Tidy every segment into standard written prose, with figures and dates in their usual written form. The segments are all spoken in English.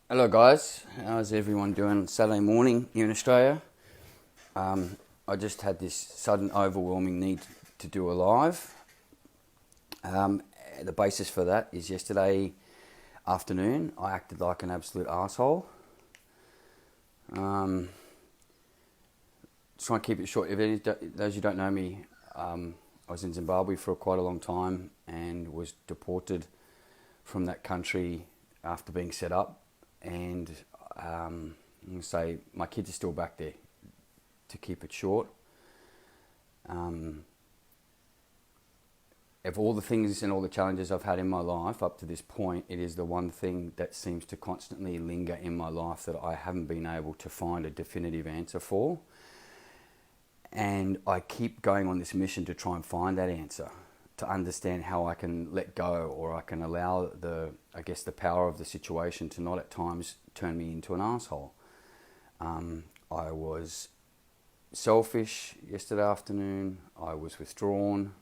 Hello guys, how's everyone doing Saturday morning here in Australia? I just had this sudden overwhelming need to do a live. Um, the basis for that is yesterday afternoon I acted like an absolute asshole. Just trying to keep it short. Those who don't know me, I was in Zimbabwe for quite a long time and was deported from that country after being set up. And I'm going to say my kids are still back there, to keep it short. Of all the things and all the challenges I've had in my life up to this point, it is the one thing that seems to constantly linger in my life that I haven't been able to find a definitive answer for. And I keep going on this mission to try and find that answer, to understand how I can let go, or I can allow the power of the situation to not at times turn me into an asshole. I was selfish yesterday afternoon. I was withdrawn.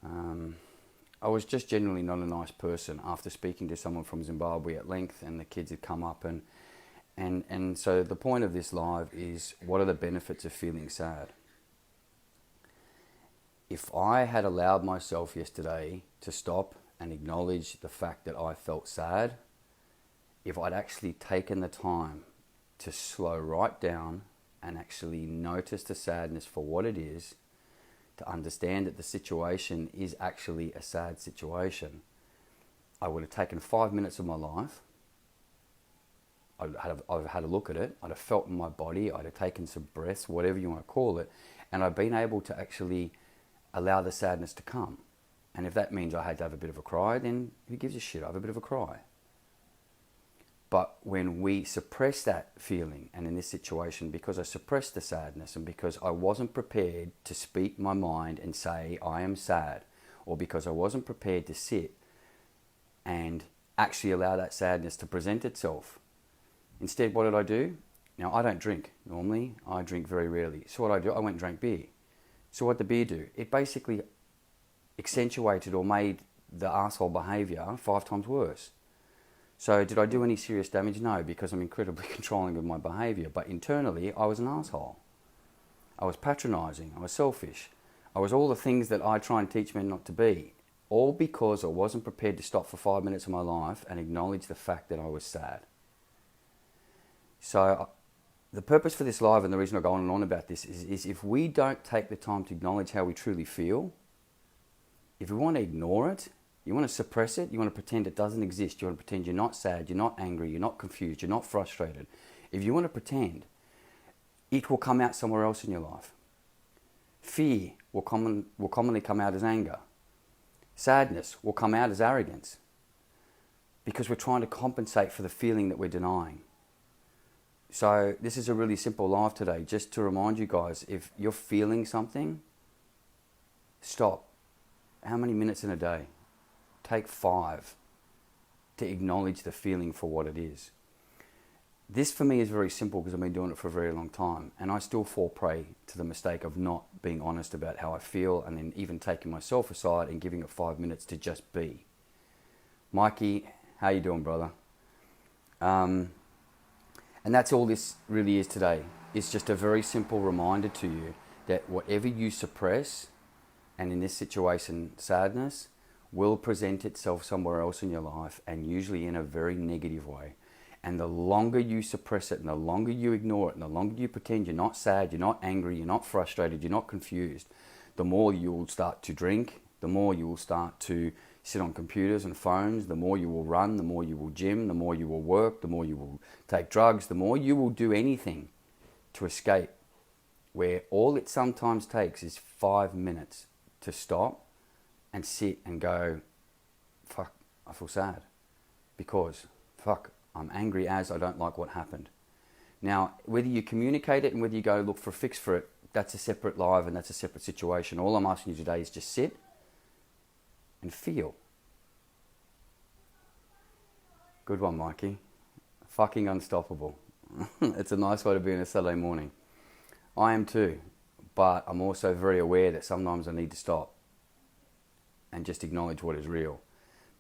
I was just generally not a nice person after speaking to someone from Zimbabwe at length, and the kids had come up and so the point of this live is, what are the benefits of feeling sad? If I had allowed myself yesterday to stop and acknowledge the fact that I felt sad, if I'd actually taken the time to slow right down and actually notice the sadness for what it is, to understand that the situation is actually a sad situation, I would have taken 5 minutes of my life. I'd have had a look at it. I'd have felt in my body. I'd have taken some breaths, whatever you want to call it, and I've been able to actually allow the sadness to come. And if that means I had to have a bit of a cry, then who gives a shit? I have a bit of a cry. But when we suppress that feeling, and in this situation, because I suppressed the sadness and because I wasn't prepared to speak my mind and say I am sad, or because I wasn't prepared to sit and actually allow that sadness to present itself, instead, what did I do? Now, I don't drink normally. I drink very rarely. So what I do, I went and drank beer. So what did the beer do? It basically accentuated or made the asshole behaviour 5 times worse. So did I do any serious damage? No, because I'm incredibly controlling of my behaviour. But internally, I was an asshole. I was patronising. I was selfish. I was all the things that I try and teach men not to be. All because I wasn't prepared to stop for 5 minutes of my life and acknowledge the fact that I was sad. So the purpose for this live, and the reason I go on and on about this, is if we don't take the time to acknowledge how we truly feel, if we want to ignore it, you want to suppress it, you want to pretend it doesn't exist, you want to pretend you're not sad, you're not angry, you're not confused, you're not frustrated. If you want to pretend, it will come out somewhere else in your life. Fear will commonly come out as anger. Sadness will come out as arrogance, because we're trying to compensate for the feeling that we're denying. So this is a really simple live today, just to remind you guys, if you're feeling something, stop. How many minutes in a day? Take 5 to acknowledge the feeling for what it is. This for me is very simple because I've been doing it for a very long time, and I still fall prey to the mistake of not being honest about how I feel, and then even taking myself aside and giving it 5 minutes to just be. Mikey, how you doing, brother? And that's all this really is today. It's just a very simple reminder to you that whatever you suppress, and in this situation, sadness, will present itself somewhere else in your life, and usually in a very negative way. And the longer you suppress it, and the longer you ignore it, and the longer you pretend you're not sad, you're not angry, you're not frustrated, you're not confused, the more you will start to drink, the more you will start to sit on computers and phones, the more you will run, the more you will gym, the more you will work, the more you will take drugs, the more you will do anything to escape, where all it sometimes takes is 5 minutes to stop and sit and go, fuck, I feel sad, because fuck, I'm angry as I don't like what happened. Now, whether you communicate it and whether you go look for a fix for it, that's a separate live and that's a separate situation. All I'm asking you today is just sit and feel. Good one, Mikey. Fucking unstoppable. It's a nice way to be on a Saturday morning. I am too, but I'm also very aware that sometimes I need to stop and just acknowledge what is real.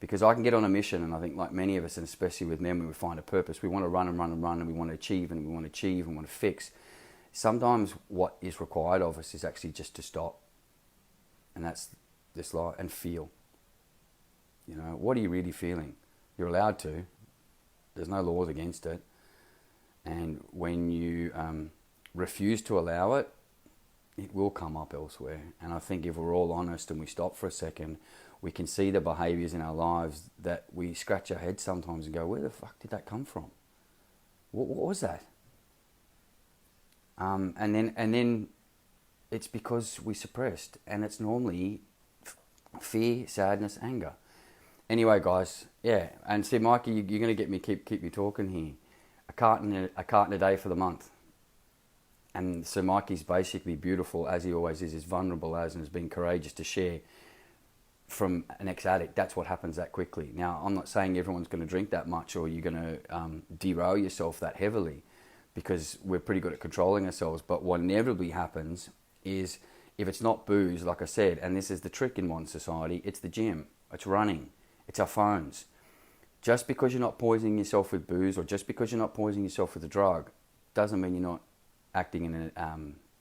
Because I can get on a mission, and I think like many of us, and especially with men, when we find a purpose, we want to run and run and run, and we want to achieve and we want to achieve and want to fix. Sometimes what is required of us is actually just to stop. And that's this life, and feel. You know, what are you really feeling? You're allowed to. There's no laws against it. And when you refuse to allow it, it will come up elsewhere. And I think if we're all honest and we stop for a second, we can see the behaviours in our lives that we scratch our heads sometimes and go, where the fuck did that come from? What was that? And then it's because we suppressed, and it's normally fear, sadness, anger. Anyway, guys, yeah, and see, Mikey, you're going to get me keep me talking here. A carton a day for the month. And so Mikey's basically beautiful, as he always is vulnerable as, and has been courageous to share from an ex-addict. That's what happens that quickly. Now, I'm not saying everyone's going to drink that much or you're going to derail yourself that heavily, because we're pretty good at controlling ourselves. But what inevitably happens is, if it's not booze, like I said, and this is the trick in modern society, it's the gym, it's running, it's our phones. Just because you're not poisoning yourself with booze, or just because you're not poisoning yourself with a drug, doesn't mean you're not acting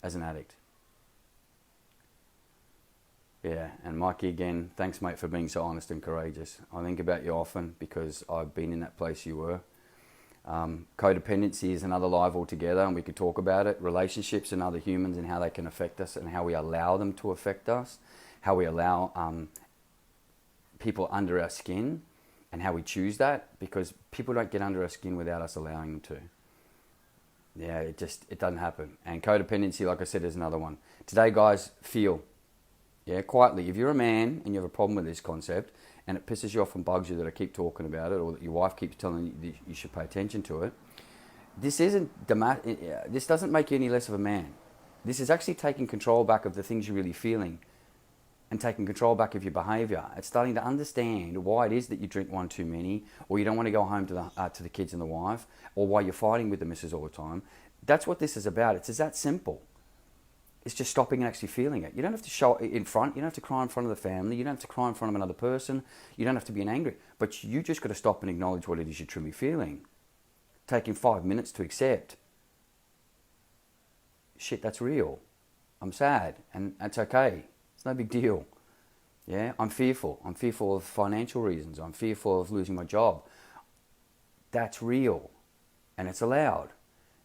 as an addict. Yeah, and Mikey, again, thanks, mate, for being so honest and courageous. I think about you often because I've been in that place you were. Codependency is another life altogether, and we could talk about it. Relationships and other humans and how they can affect us, and how we allow them to affect us, how we allow people under our skin, and how we choose that, because people don't get under our skin without us allowing them to. Yeah, it doesn't happen. And codependency, like I said, is another one. Today, guys, feel. Yeah, quietly. If you're a man and you have a problem with this concept, and it pisses you off and bugs you that I keep talking about it, or that your wife keeps telling you that you should pay attention to it, this doesn't make you any less of a man. This is actually taking control back of the things you're really feeling, and taking control back of your behaviour. It's starting to understand why it is that you drink one too many, or you don't want to go home to the kids and the wife, or why you're fighting with the missus all the time. That's what this is about. It's that simple. It's just stopping and actually feeling it. You don't have to show it in front. You don't have to cry in front of the family. You don't have to cry in front of another person. You don't have to be angry. But you just got to stop and acknowledge what it is you're truly feeling. Taking 5 minutes to accept. Shit, that's real. I'm sad, and that's okay. It's no big deal. Yeah, I'm fearful. I'm fearful of financial reasons. I'm fearful of losing my job. That's real, and it's allowed.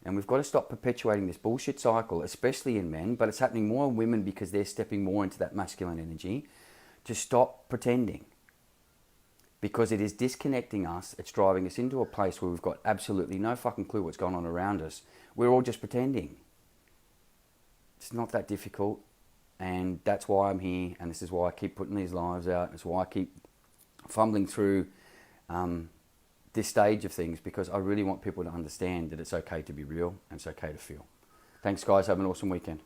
And we've got to stop perpetuating this bullshit cycle, especially in men, but it's happening more in women because they're stepping more into that masculine energy, to stop pretending. Because it is disconnecting us. It's driving us into a place where we've got absolutely no fucking clue what's going on around us. We're all just pretending. It's not that difficult. And that's why I'm here, and this is why I keep putting these lives out. It's why I keep fumbling through this stage of things, because I really want people to understand that it's okay to be real and it's okay to feel. Thanks, guys. Have an awesome weekend.